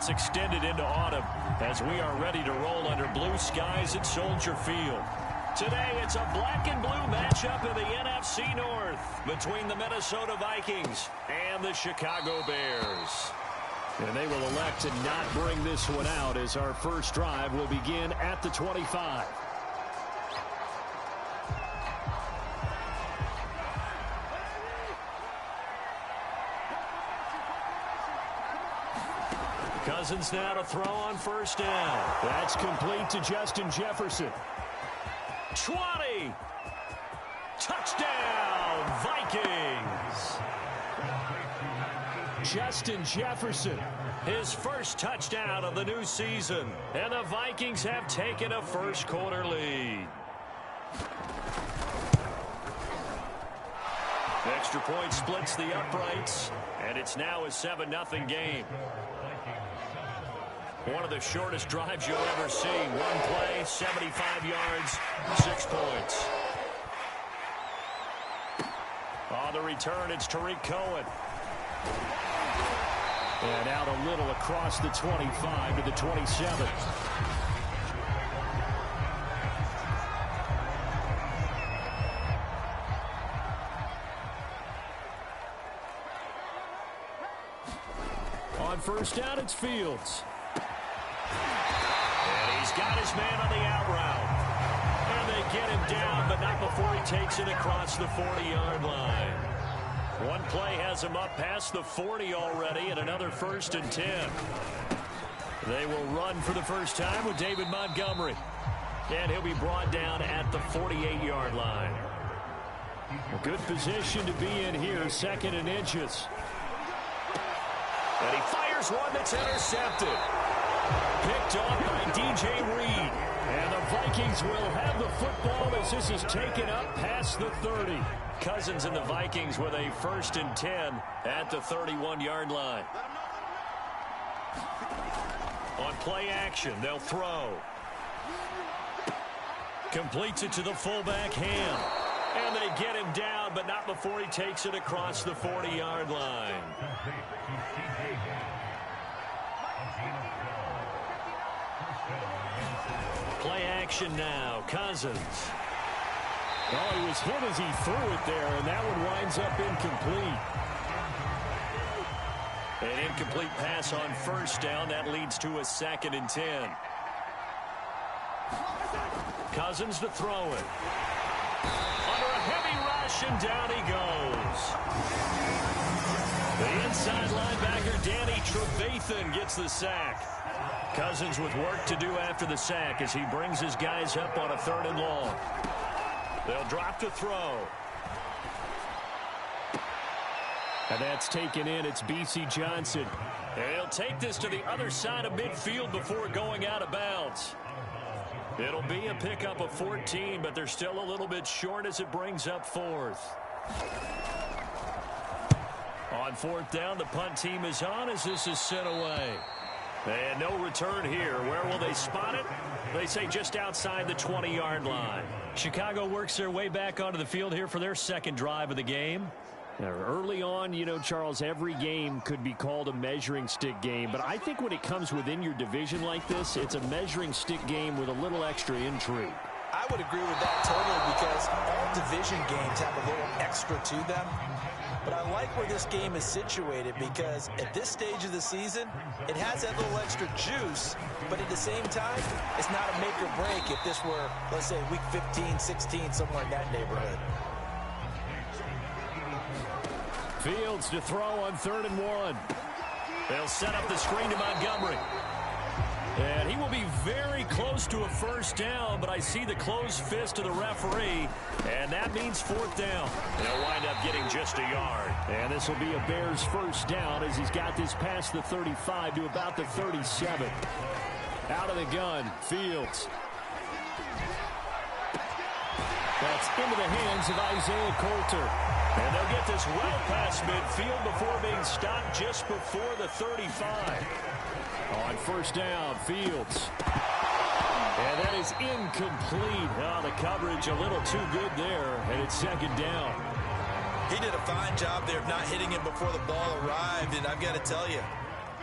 gets extended into autumn as we are ready to roll under blue skies at Soldier Field. Today, it's a black and blue matchup in the NFC North between the Minnesota Vikings and the Chicago Bears. And they will elect to not bring this one out as our first drive will begin at the 25. Cousins now to throw on first down. That's complete to Justin Jefferson. 20. Touchdown, Vikings. Justin Jefferson, his first touchdown of the new season. And the Vikings have taken a first quarter lead. Extra point splits the uprights, and it's now a 7-0 game. One of the shortest drives you'll ever see. One play, 75 yards, 6 points. On the return, it's Tariq Cohen. And out a little across the 25 to the 27. On first down, it's Fields. And he's got his man on the out route. And they get him down, but not before he takes it across the 40-yard line. One play has him up past the 40 already, and another 1st and 10. They will run for the first time with David Montgomery. And he'll be brought down at the 48-yard line. A good position to be in here, 2nd and inches. And he fires one that's intercepted. Picked off by DJ Reed. And the Vikings will have the football as this is taken up past the 30. Cousins and the Vikings with a 1st and 10 at the 31-yard line. On play action, they'll throw. Completes it to the fullback, Ham. And they get him down, but not before he takes it across the 40-yard line. Play action now. Cousins. Oh, he was hit as he threw it there, and that one winds up incomplete. An incomplete pass on first down. That leads to a 2nd and 10. Cousins to throw it. Under a heavy rush, and down he goes. The inside linebacker, Danny Trevathan, gets the sack. Cousins with work to do after the sack as he brings his guys up on a 3rd and long. They'll drop to throw. And that's taken in. It's B.C. Johnson. And he'll take this to the other side of midfield before going out of bounds. It'll be a pickup of 14, but they're still a little bit short as it brings up 4th. On 4th down, the punt team is on as this is sent away. And no return here. Where will they spot it? They say just outside the 20-yard line. Chicago works their way back onto the field here for their 2nd drive of the game. Now, early on, you know, Charles, every game could be called a measuring stick game. But I think when it comes within your division like this, it's a measuring stick game with a little extra intrigue. I would agree with that totally because all division games have a little extra to them. But I like where this game is situated because at this stage of the season, it has that little extra juice, but at the same time, it's not a make or break if this were, let's say, week 15, 16, somewhere in that neighborhood. Fields to throw on 3rd and 1. They'll set up the screen to Montgomery. And he will be very close to a first down, but I see the closed fist of the referee, and that means 4th down. They'll wind up getting just a yard. And this will be a Bears first down as he's got this past the 35 to about the 37. Out of the gun, Fields. That's into the hands of Isaiah Coulter. And they'll get this well past midfield before being stopped just before the 35. On first down, Fields. And that is incomplete. Oh, the coverage a little too good there, and it's 2nd down. He did a fine job there of not hitting him before the ball arrived, and I've got to tell you,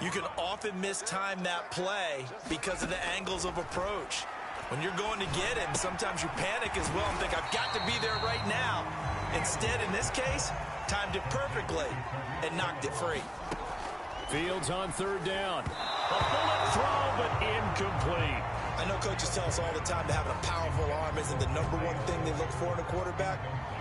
You can often mistime that play because of the angles of approach. When you're going to get him, sometimes you panic as well and think, I've got to be there right now. Instead, in this case, timed it perfectly and knocked it free. Fields on third down. A bullet throw, but incomplete. I know coaches tell us all the time that having a powerful arm isn't the number one thing they look for in a quarterback.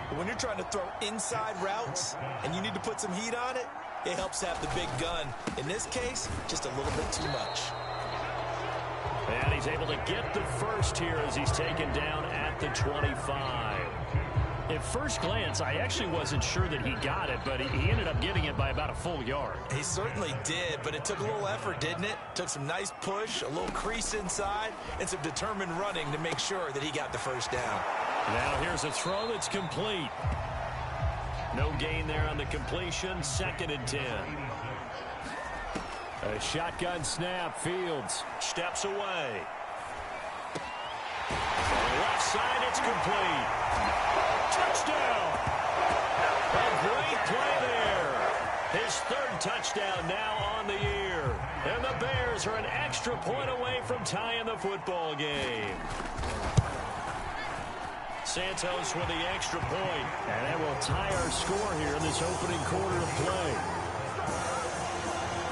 But when you're trying to throw inside routes and you need to put some heat on it, it helps have the big gun. In this case, just a little bit too much. And he's able to get the first here as he's taken down at the 25. At first glance, I actually wasn't sure that he got it, but he ended up getting it by about a full yard. He certainly did, but it took a little effort, didn't it? Took some nice push, a little crease inside, and some determined running to make sure that he got the first down. Now here's a throw that's complete. No gain there on the completion. 2nd and 10. A shotgun snap. Fields steps away. Left side, it's complete. Touchdown. A great play there. His 3rd touchdown now on the year. And the Bears are an extra point away from tying the football game. Santos with the extra point. And that will tie our score here in this opening quarter of play.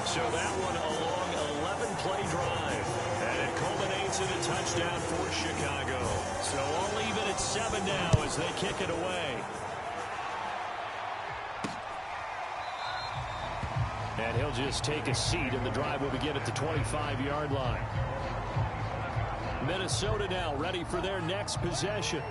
So that one a long 11-play drive. And it culminates in a touchdown for Chicago. So all even at 7 now as they kick it away. And he'll just take a seat, and the drive will begin at the 25-yard line. Minnesota now ready for their next possession.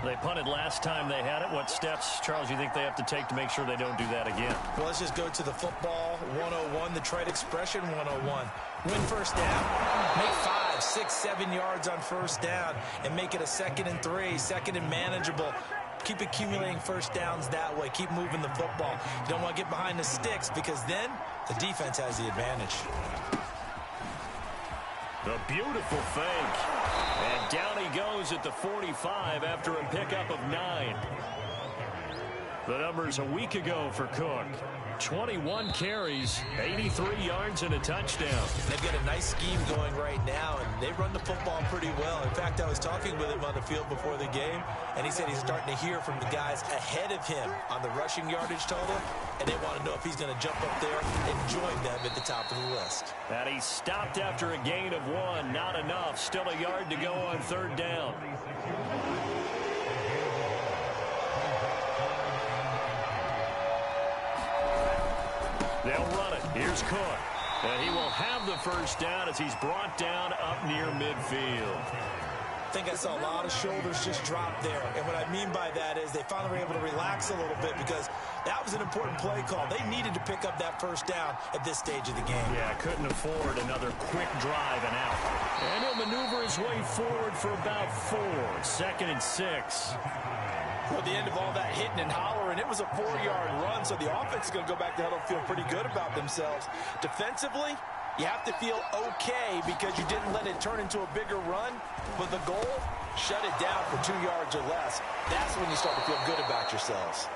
They punted last time they had it. What steps, Charles, you think they have to take to make sure they don't do that again? Well, let's just go to the football 101, the trade expression 101. Win first down. Make 5, 6, 7 yards on first down and make it a 2nd and 3, 2nd and manageable. Keep accumulating first downs that way. Keep moving the football. You don't want to get behind the sticks because then the defense has the advantage. The beautiful fake. And down he goes at the 45 after a pickup of 9. The numbers a week ago for Cook. 21 carries, 83 yards, and a touchdown. They've got a nice scheme going right now, and they run the football pretty well. In fact, I was talking with him on the field before the game, and he said he's starting to hear from the guys ahead of him on the rushing yardage total, and they want to know if he's going to jump up there and join them at the top of the list. And he stopped after a gain of 1. Not enough. Still a yard to go on 3rd down. They'll run it. Here's Cook. And he will have the first down as he's brought down up near midfield. I think I saw a lot of shoulders just drop there. And what I mean by that is they finally were able to relax a little bit because that was an important play call. They needed to pick up that first down at this stage of the game. Yeah, couldn't afford another quick drive and out. And he'll maneuver his way forward for about 4. 2nd and 6. At the end of all that hitting and hollering, it was a 4-yard run, so the offense is going to go back to huddle, feel pretty good about themselves. Defensively, you have to feel okay because you didn't let it turn into a bigger run, but the goal, shut it down for 2 yards or less. That's when you start to feel good about yourselves.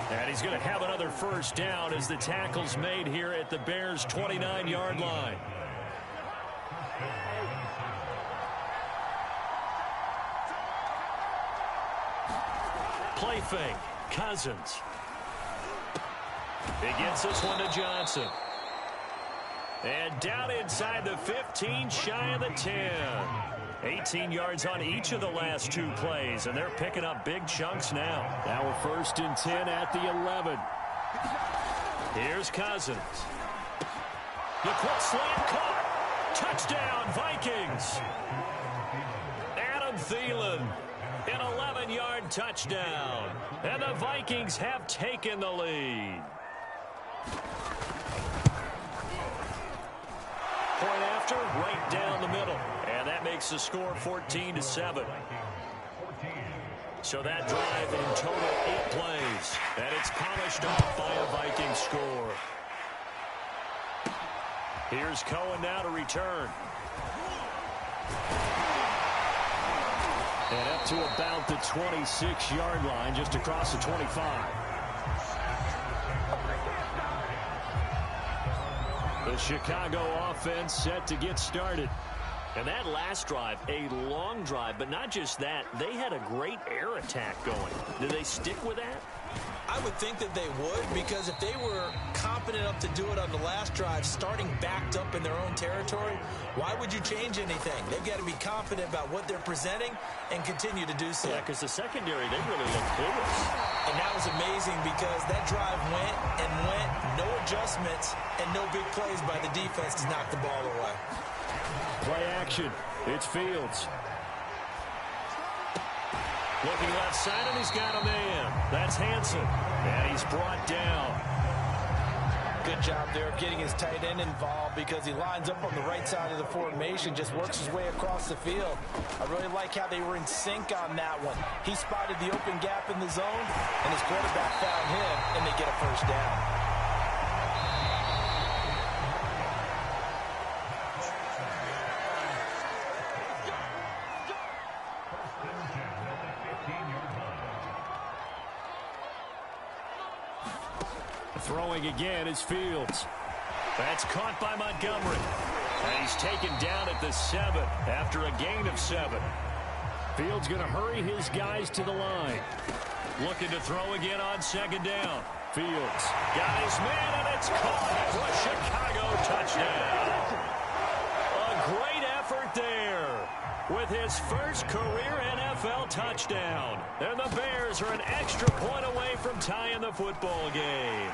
And he's going to have another first down as the tackle's made here at the Bears' 29-yard line. Play fake. Cousins. He gets this one to Johnson. And down inside the 15, shy of the 10. 18 yards on each of the last 2 plays, and they're picking up big chunks now. Now we're 1st and 10 at the 11. Here's Cousins. The quick slant caught. Touchdown, Vikings. Adam Thielen. An 11-yard touchdown. And the Vikings have taken the lead. Point after, right down the middle. And that makes the score 14-7. So that drive in total 8 plays. And it's polished off by a Viking score. Here's Cohen now to return. And up to about the 26-yard line, just across the 25. The Chicago offense set to get started. And that last drive, a long drive, but not just that. They had a great air attack going. Do they stick with that? I would think that they would, because if they were confident enough to do it on the last drive, starting backed up in their own territory, why would you change anything? They've got to be confident about what they're presenting and continue to do so. Yeah, because the secondary, they really looked clueless. And that was amazing because that drive went and went, no adjustments, and no big plays by the defense to knock the ball away. Play action. It's Fields. Looking left side, and he's got a man. That's Hansen. And he's brought down. Good job there of getting his tight end involved, because he lines up on the right side of the formation, just works his way across the field. I really like how they were in sync on that one. He spotted the open gap in the zone, and his quarterback found him, and they get a first down. Throwing again is Fields. That's caught by Montgomery. And he's taken down at the 7 after a gain of 7. Fields going to hurry his guys to the line. Looking to throw again on second down. Fields got his man, and it's caught for a Chicago touchdown. A great effort there with his first career NFL touchdown. And the Bears are an extra point away from tying the football game.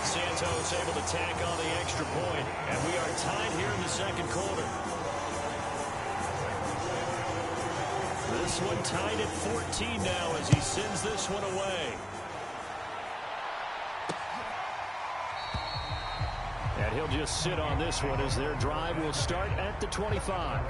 Santos able to tack on the extra point, and we are tied here in the second quarter. This one tied at 14 now as he sends this one away. And he'll just sit on this one as their drive will start at the 25.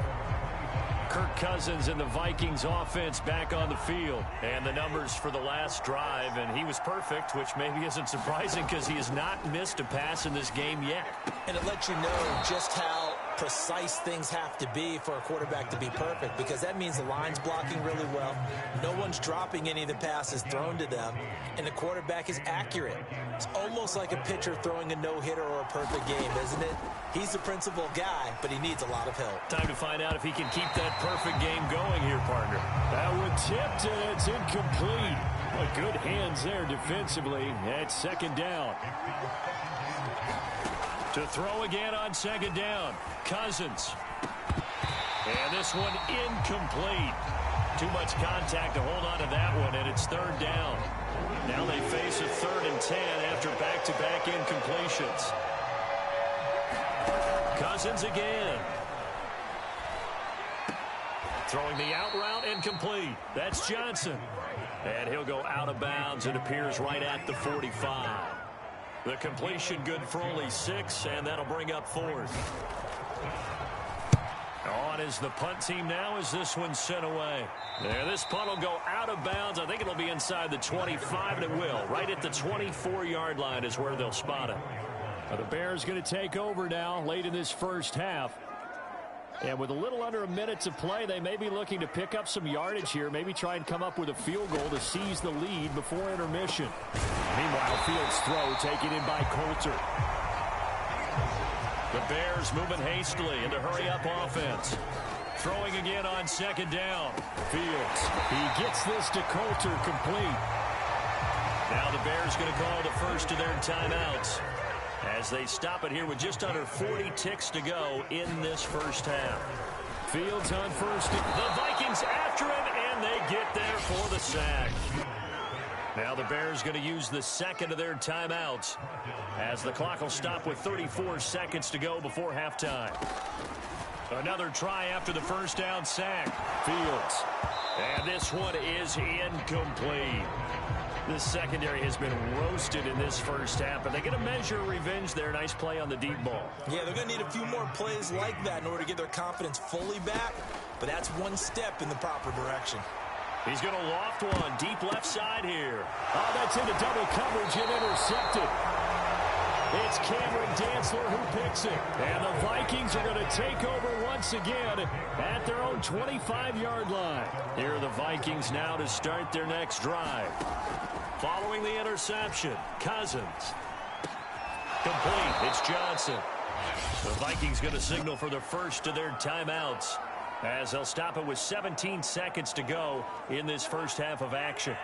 Kirk Cousins and the Vikings offense back on the field. And the numbers for the last drive, and he was perfect, which maybe isn't surprising because he has not missed a pass in this game yet. And it lets you know just how precise things have to be for a quarterback to be perfect, because that means the line's blocking really well. No one's dropping any of the passes thrown to them, and the quarterback is accurate. It's almost like a pitcher throwing a no-hitter or a perfect game, isn't it? He's the principal guy, but he needs a lot of help. Time to find out if he can keep that perfect game going here, partner. That one tipped, and it's incomplete. But good hands there defensively at second down. To throw again on second down, Cousins. And this one incomplete. Too much contact to hold on to that one, and it's third down. Now they face a 3rd and 10 after back-to-back incompletions. Cousins again. Throwing the out route, incomplete. That's Johnson. And he'll go out of bounds. It appears right at the 45. The completion good for only 6, and that'll bring up 4th. On is the punt team now as this one's sent away. There, this punt will go out of bounds. I think it'll be inside the 25, and it will. Right at the 24-yard line is where they'll spot it. Well, the Bears going to take over now late in this first half. And with a little under a minute to play, they may be looking to pick up some yardage here, maybe try and come up with a field goal to seize the lead before intermission. Meanwhile, Fields' throw taken in by Coulter. The Bears moving hastily into hurry-up offense. Throwing again on second down. Fields, he gets this to Coulter, complete. Now the Bears going to call the first of their timeouts as they stop it here with just under 40 ticks to go in this first half. Fields on first. The Vikings after him, and they get there for the sack. Now the Bears going to use the second of their timeouts as the clock will stop with 34 seconds to go before halftime. Another try after the first down sack. Fields. And this one is incomplete. The secondary has been roasted in this first half, and they're going to measure revenge there. Nice play on the deep ball. Yeah, they're going to need a few more plays like that in order to get their confidence fully back, but that's one step in the proper direction. He's going to loft one deep left side here. Oh, that's into double coverage and intercepted. It's Cameron Dantzler who picks it. And the Vikings are going to take over once again at their own 25-yard line. Here are the Vikings now to start their next drive. Following the interception, Cousins. Complete. It's Johnson. The Vikings going to signal for the first of their timeouts as they'll stop it with 17 seconds to go in this first half of action.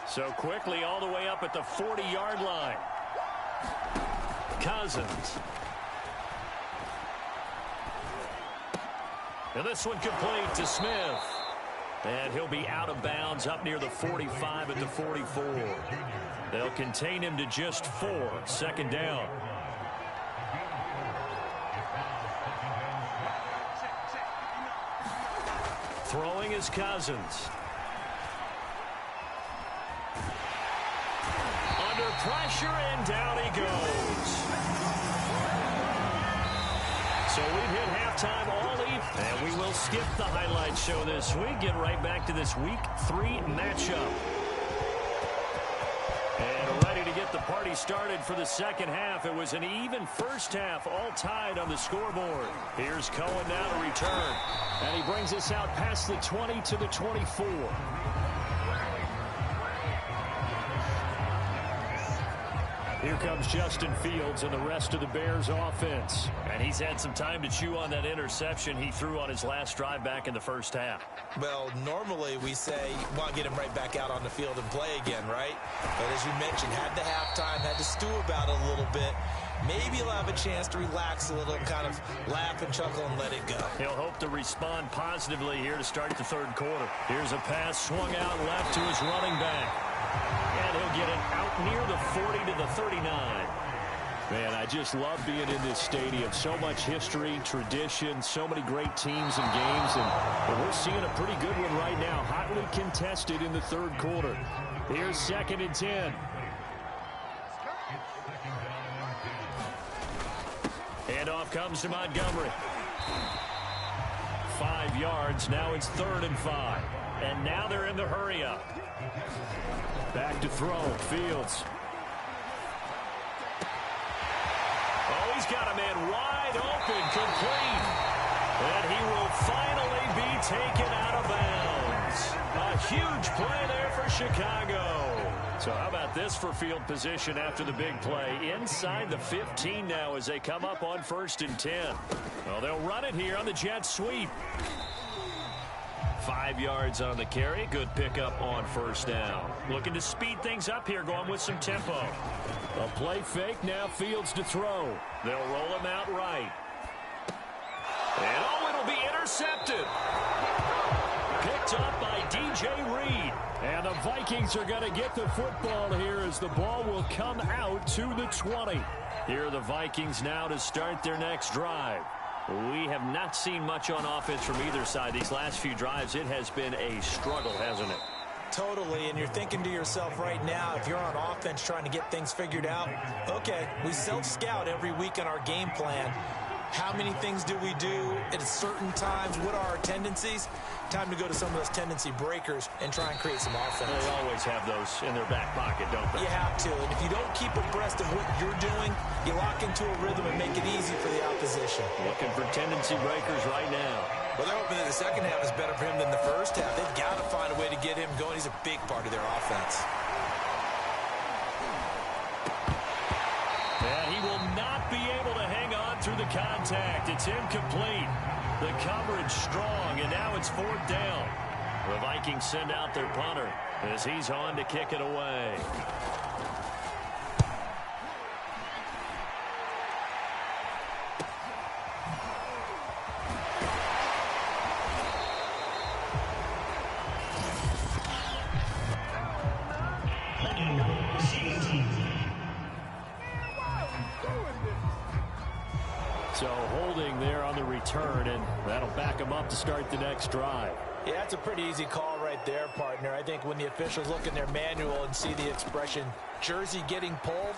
So quickly all the way up at the 40-yard line. Cousins. And this one complete to Smith. And he'll be out of bounds up near the 45 at the 44. They'll contain him to just 4. Second down. Throwing is Cousins. Under pressure, and down he goes. So we've hit halftime all evening, and we will skip the highlight show this week. Get right back to this Week 3 matchup. And ready to get the party started for the second half. It was an even first half, all tied on the scoreboard. Here's Cohen now to return. And he brings us out past the 20 to the 24. Here comes Justin Fields and the rest of the Bears offense. And he's had some time to chew on that interception he threw on his last drive back in the first half. Well, normally we say, want to get him right back out on the field and play again, right? But as you mentioned, had the halftime, had to stew about it a little bit. Maybe he'll have a chance to relax a little, kind of laugh and chuckle and let it go. He'll hope to respond positively here to start the third quarter. Here's a pass swung out left to his running back. And he'll get it out near the 40 to the 39. Man, I just love being in this stadium. So much history, tradition, so many great teams and games. And we're seeing a pretty good one right now. Hotly contested in the third quarter. Here's 2nd and 10. Handoff comes to Montgomery. 5 yards. Now it's 3rd and 5. And now they're in the hurry-up. Back to throw. Fields. Oh, he's got a man wide open. Complete. And he will finally be taken out of bounds. A huge play there for Chicago. So how about this for field position after the big play? Inside the 15 now as they come up on 1st and 10. Well, they'll run it here on the jet sweep. 5 yards on the carry. Good pickup on 1st down. Looking to speed things up here, going with some tempo. A play fake, now Fields to throw. They'll roll him out right. And oh, it'll be intercepted. Picked up by DJ Reed. And the Vikings are going to get the football here as the ball will come out to the 20. Here are the Vikings now to start their next drive. We have not seen much on offense from either side. These last few drives, it has been a struggle, hasn't it? Totally, and you're thinking to yourself right now, if you're on offense trying to get things figured out, okay, we self-scout every week in our game plan. How many things do we do at certain times? What are our tendencies? Time to go to some of those tendency breakers and try and create some offense. They always have those in their back pocket, don't they? You have to, and if you don't keep abreast of what you're doing, you lock into a rhythm and make it easy for the opposition. Looking for tendency breakers right now. Well, they're hoping that the second half is better for him than the first half. They've got to find a way to get him going. He's a big part of their offense. And he will not be able to hang on through the contact. It's incomplete. The coverage strong, and now it's 4th down. The Vikings send out their punter as he's on to kick it away. So holding there on the return, and that'll back them up to start the next drive. Yeah, that's a pretty easy call right there, partner. I think when the officials look in their manual and see the expression, jersey getting pulled,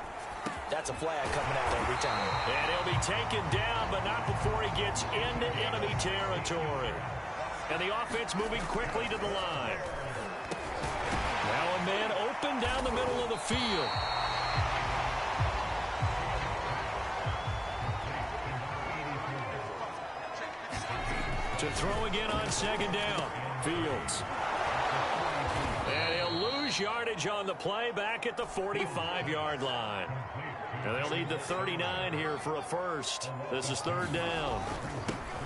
that's a flag coming out every time. And he'll be taken down, but not before he gets into enemy territory. And the offense moving quickly to the line. Now a man open down the middle of the field. To throw again on 2nd down. Fields. And he'll lose yardage on the play back at the 45-yard line. And they'll need the 39 here for a first. This is third down.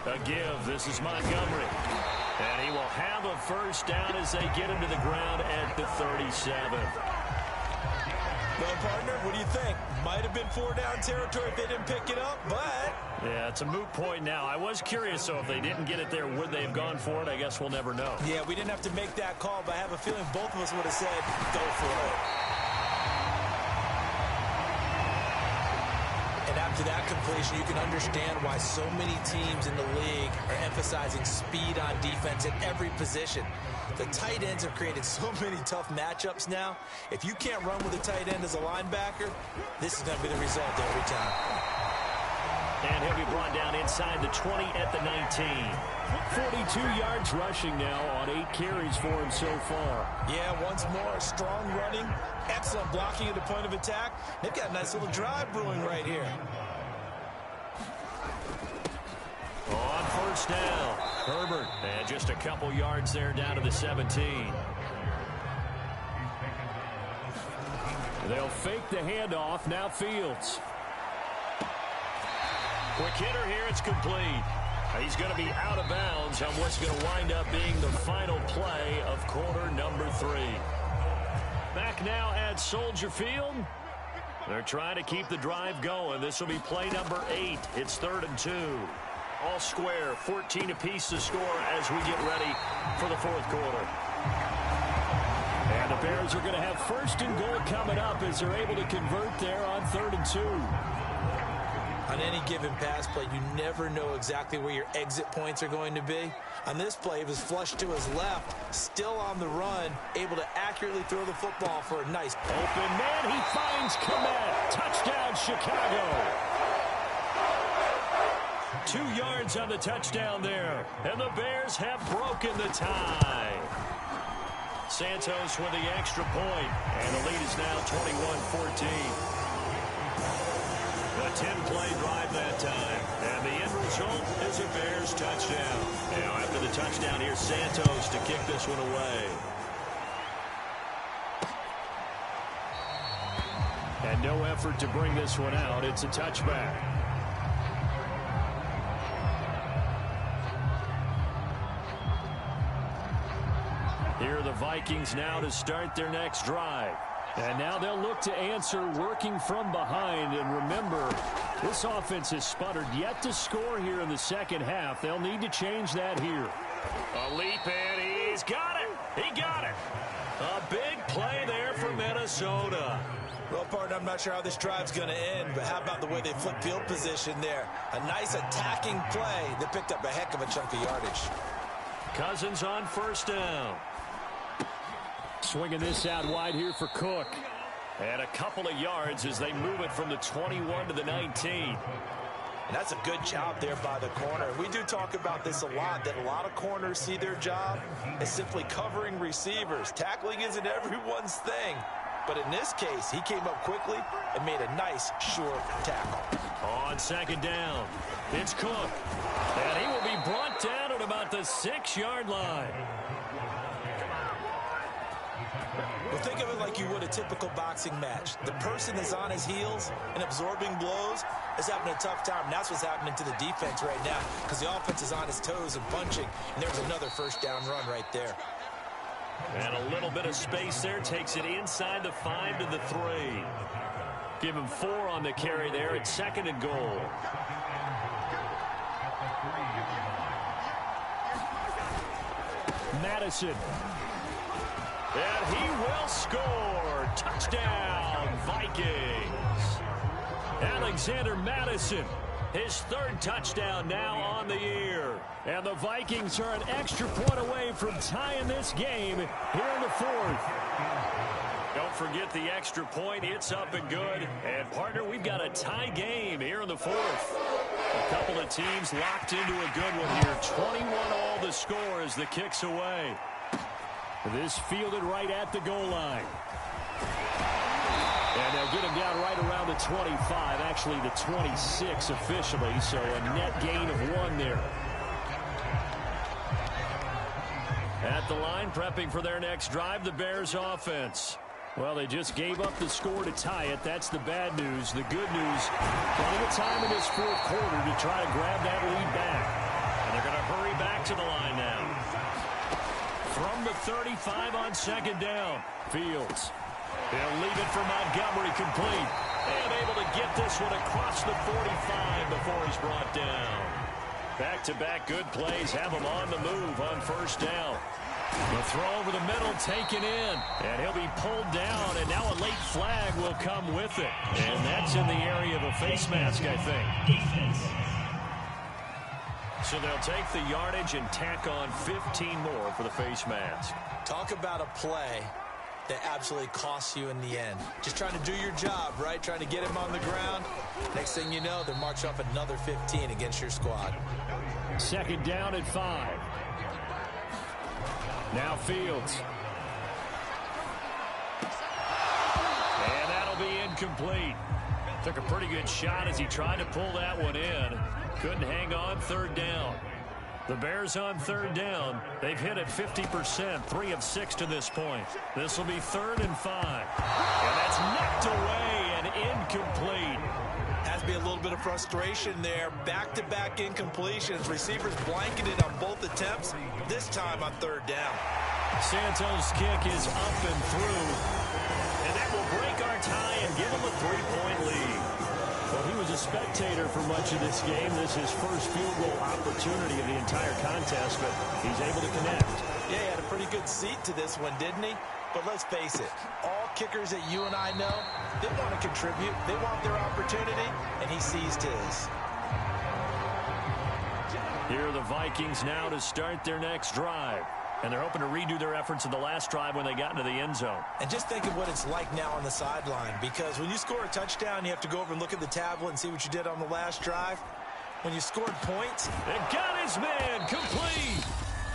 A give. This is Montgomery. And he will have a first down as they get him to the ground at the 37. Well, partner, what do you think? Might have been 4-down territory if they didn't pick it up, but... Yeah, it's a moot point now. I was curious, so if they didn't get it there, would they have gone for it? I guess we'll never know. Yeah, we didn't have to make that call, but I have a feeling both of us would have said, go for it. And after that completion, you can understand why so many teams in the league are emphasizing speed on defense at every position. The tight ends have created so many tough matchups now. If you can't run with a tight end as a linebacker, this is going to be the result every time. And he'll be brought down inside the 20 at the 19. 42 yards rushing now on 8 carries for him so far. Yeah, once more, strong running, excellent blocking at the point of attack. They've got a nice little drive brewing right here. On first down, Herbert. And just a couple yards there down to the 17. They'll fake the handoff. Now Fields. Quick hitter here. It's complete. He's going to be out of bounds on what's going to wind up being the final play of quarter number 3. Back now at Soldier Field. They're trying to keep the drive going. This will be play number 8. It's 3rd and 2. All square, 14 apiece to score as we get ready for the 4th quarter. And the Bears are going to have 1st and goal coming up as they're able to convert there on 3rd and 2. On any given pass play, you never know exactly where your exit points are going to be. On this play, he was flushed to his left, still on the run, able to accurately throw the football for a nice open man. He finds Komet. Touchdown, Chicago. 2 yards on the touchdown there. And the Bears have broken the tie. Santos with the extra point. And the lead is now 21-14. A 10-play drive that time. And the end result is a Bears touchdown. Now after the touchdown, here's Santos to kick this one away. And no effort to bring this one out. It's a touchback. Here are the Vikings now to start their next drive. And now they'll look to answer working from behind. And remember, this offense has sputtered yet to score here in the second half. They'll need to change that here. A leap, and he's got it. He got it. A big play there for Minnesota. Well, partner, I'm not sure how this drive's going to end, but how about the way they flip field position there? A nice attacking play that picked up a heck of a chunk of yardage. Cousins on first down. Swinging this out wide here for Cook. And a couple of yards as they move it from the 21 to the 19. And that's a good job there by the corner. We do talk about this a lot, that a lot of corners see their job as simply covering receivers. Tackling isn't everyone's thing. But in this case, he came up quickly and made a nice, short tackle. On second down, it's Cook. And he will be brought down at about the 6-yard line. Well, think of it like you would a typical boxing match. The person is on his heels and absorbing blows is having a tough time. And that's what's happening to the defense right now because the offense is on his toes and punching. And there's another first down run right there. And a little bit of space there. Takes it inside the 5 to the 3. Give him 4 on the carry there. It's 2nd and goal. Madison. And he will score. Touchdown, Vikings. Alexander Madison, his 3rd touchdown now on the year. And the Vikings are an extra point away from tying this game here in the 4th. Don't forget the extra point. It's up and good. And, partner, we've got a tie game here in the 4th. A couple of teams locked into a good one here. 21 all the score as the kick's away. This fielded right at the goal line. And they'll get him down right around the 25, actually the 26 officially, so a net gain of 1 there. At the line, prepping for their next drive, the Bears offense. Well, they just gave up the score to tie it. That's the bad news. The good news, plenty of time in this fourth quarter to try to grab that lead back. And they're going to hurry back to the line now. From the 35 on second down, Fields. He'll leave it for Montgomery complete. And able to get this one across the 45 before he's brought down. Back-to-back good plays have him on the move on first down. The throw over the middle taken in. And he'll be pulled down, and now a late flag will come with it. And that's in the area of a face mask, I think. So they'll take the yardage and tack on 15 more for the face mask. Talk about a play that absolutely costs you in the end. Just trying to do your job, right? Trying to get him on the ground. Next thing you know, they're marching off another 15 against your squad. Second down at 5. Now Fields. And that'll be incomplete. Took a pretty good shot as he tried to pull that one in. Couldn't hang on. Third down. The Bears on third down. They've hit it 50%, 3 of 6 to this point. This will be 3rd and 5. And that's knocked away and incomplete. Has to be a little bit of frustration there. Back-to-back incompletions. Receivers blanketed on both attempts, this time on third down. Santos' kick is up and through. And that will break our tie and give him a 3-point lead. Well, he was a spectator for much of this game. This is his first field goal opportunity of the entire contest, but he's able to connect. Yeah, he had a pretty good seat to this one, didn't he? But let's face it, all kickers that you and I know, they want to contribute. They want their opportunity, and he seized his. Here are the Vikings now to start their next drive. And they're hoping to redo their efforts in the last drive when they got into the end zone. And just think of what it's like now on the sideline, because when you score a touchdown, you have to go over and look at the tablet and see what you did on the last drive. When you scored points, and got his man complete.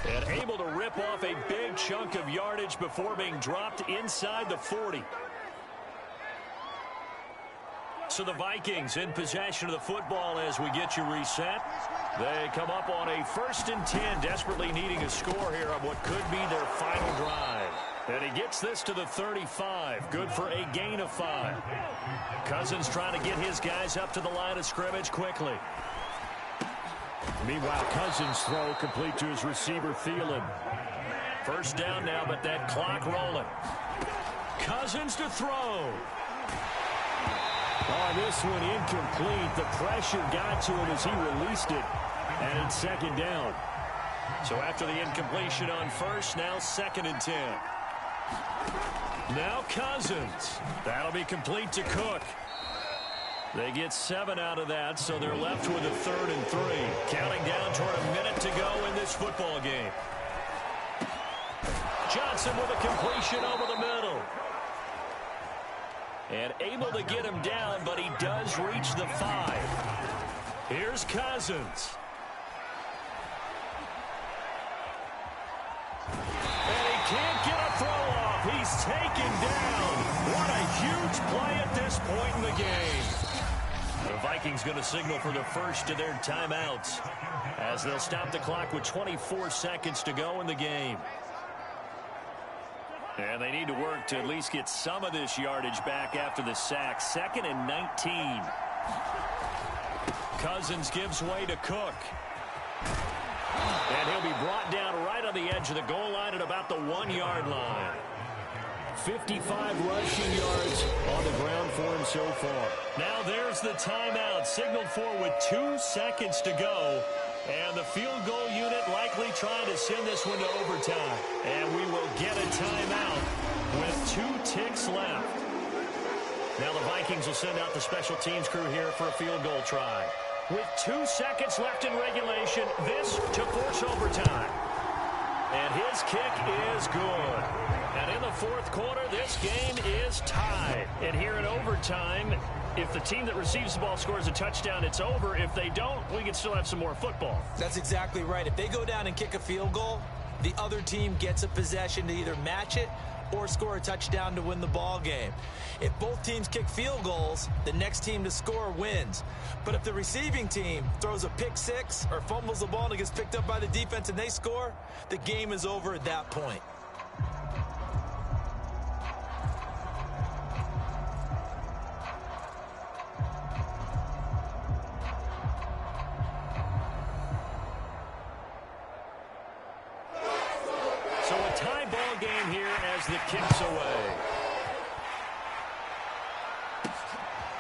And able to rip off a big chunk of yardage before being dropped inside the 40. So the Vikings in possession of the football as we get you reset. They come up on a 1st and 10, desperately needing a score here on what could be their final drive. And he gets this to the 35. Good for a gain of 5. Cousins trying to get his guys up to the line of scrimmage quickly. Meanwhile, Cousins' throw complete to his receiver, Thielen. First down now, but that clock rolling. Cousins to throw. Oh, this one incomplete. The pressure got to him as he released it. And it's second down. So after the incompletion on first, now 2nd and 10. Now Cousins. That'll be complete to Cook. They get 7 out of that, so they're left with a 3rd and 3. Counting down toward a minute to go in this football game. Johnson with a completion over the middle. And able to get him down, but he does reach the 5. Here's Cousins. And he can't get a throw off. He's taken down. What a huge play at this point in the game. The Vikings going to signal for the first of their timeouts as they'll stop the clock with 24 seconds to go in the game. And they need to work to at least get some of this yardage back after the sack. 2nd and 19. Cousins gives way to Cook. And he'll be brought down right on the edge of the goal line at about the 1-yard line. 55 rushing yards on the ground for him so far. Now there's the timeout, signaled for with 2 seconds to go. And the field goal unit likely trying to send this one to overtime. And we will get a timeout with 2 ticks left. Now the Vikings will send out the special teams crew here for a field goal try. With 2 seconds left in regulation, this to force overtime. And his kick is good. And in the fourth quarter, this game is tied. And here in overtime, if the team that receives the ball scores a touchdown, it's over. If they don't, we can still have some more football. That's exactly right. If they go down and kick a field goal, the other team gets a possession to either match it or score a touchdown to win the ball game. If both teams kick field goals, the next team to score wins. But if the receiving team throws a pick six or fumbles the ball and it gets picked up by the defense and they score, the game is over at that point. So a tie ball game here as the kick's away.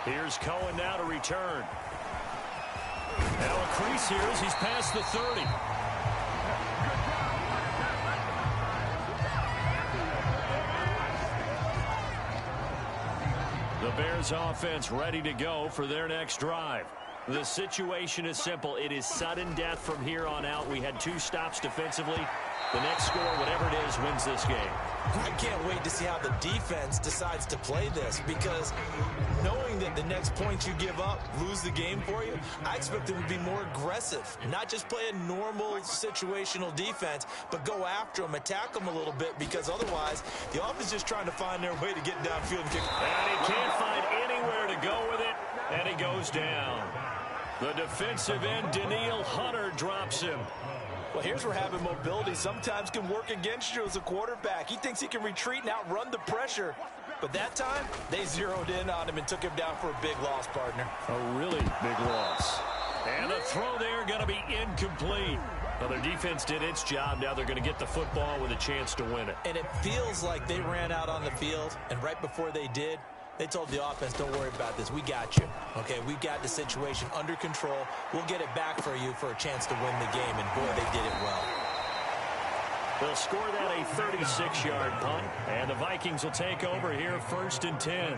Here's Cohen now to return. Now a crease here as he's past the 30. The Bears offense ready to go for their next drive. The situation is simple. It is sudden death from here on out. We had 2 stops defensively. The next score, whatever it is, wins this game. I can't wait to see how the defense decides to play this, because knowing that the next points you give up lose the game for you, I expect them to be more aggressive, not just play a normal situational defense, but go after them, attack them a little bit, because otherwise the offense is just trying to find their way to get downfield and kick. And he can't find anywhere to go with it, and he goes down. The defensive end, Danielle Hunter, drops him. Well, here's where having mobility sometimes can work against you as a quarterback. He thinks he can retreat and outrun the pressure. But that time, they zeroed in on him and took him down for a big loss, partner. A really big loss. And the throw there going to be incomplete. Well, their defense did its job. Now they're going to get the football with a chance to win it. And it feels like they ran out on the field, and right before they did, they told the offense, don't worry about this. We got you. Okay, we got the situation under control. We'll get it back for you for a chance to win the game. And, boy, they did it well. They'll score that a 36-yard punt. And the Vikings will take over here 1st and 10.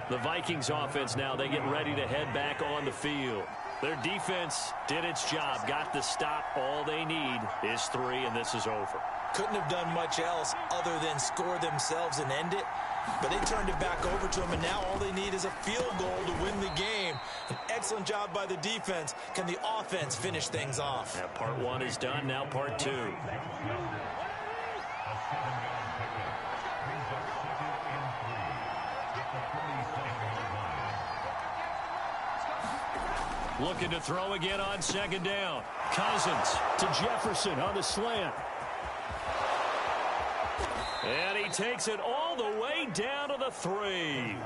The Vikings offense now, they get ready to head back on the field. Their defense did its job, got the stop. All they need is 3, and this is over. Couldn't have done much else other than score themselves and end it. But they turned it back over to him, and now all they need is a field goal to win the game. An excellent job by the defense. Can the offense finish things off? Yeah, part 1 is done, now part 2. Looking to throw again on 2nd down. Cousins to Jefferson on the slant. And he takes it all the way down to the 3.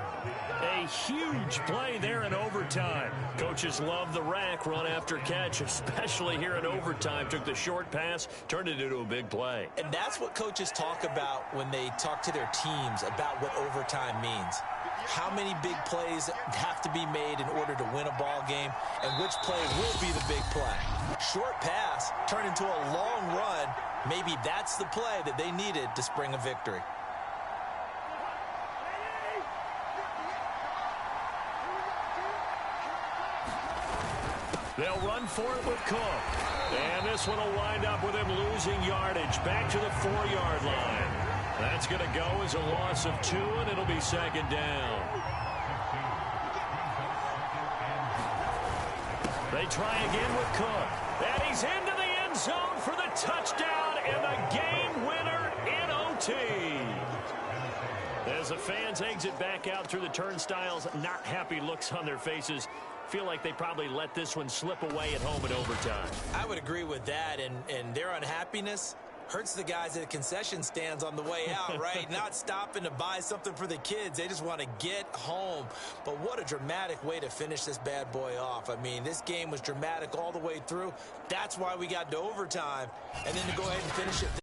A huge play there in overtime. Coaches love the rack run after catch, especially here in overtime. Took the short pass, turned it into a big play. And that's what coaches talk about when they talk to their teams about what overtime means. How many big plays have to be made in order to win a ball game, and which play will be the big play. Short pass turned into a long run. Maybe that's the play that they needed to spring a victory. They'll run for it with Cook. And this one will wind up with him losing yardage back to the 4-yard line. That's going to go as a loss of 2, and it'll be 2nd down. They try again with Cook. And he's into the end zone for the touchdown and the game winner in OT. As the fans exit back out through the turnstiles, not happy looks on their faces. Feel like they probably let this one slip away at home in overtime. I would agree with that, and their unhappiness hurts the guys at the concession stands on the way out, right? Not stopping to buy something for the kids. They just want to get home. But what a dramatic way to finish this bad boy off. I mean, this game was dramatic all the way through. That's why we got to overtime. And then to go ahead and finish it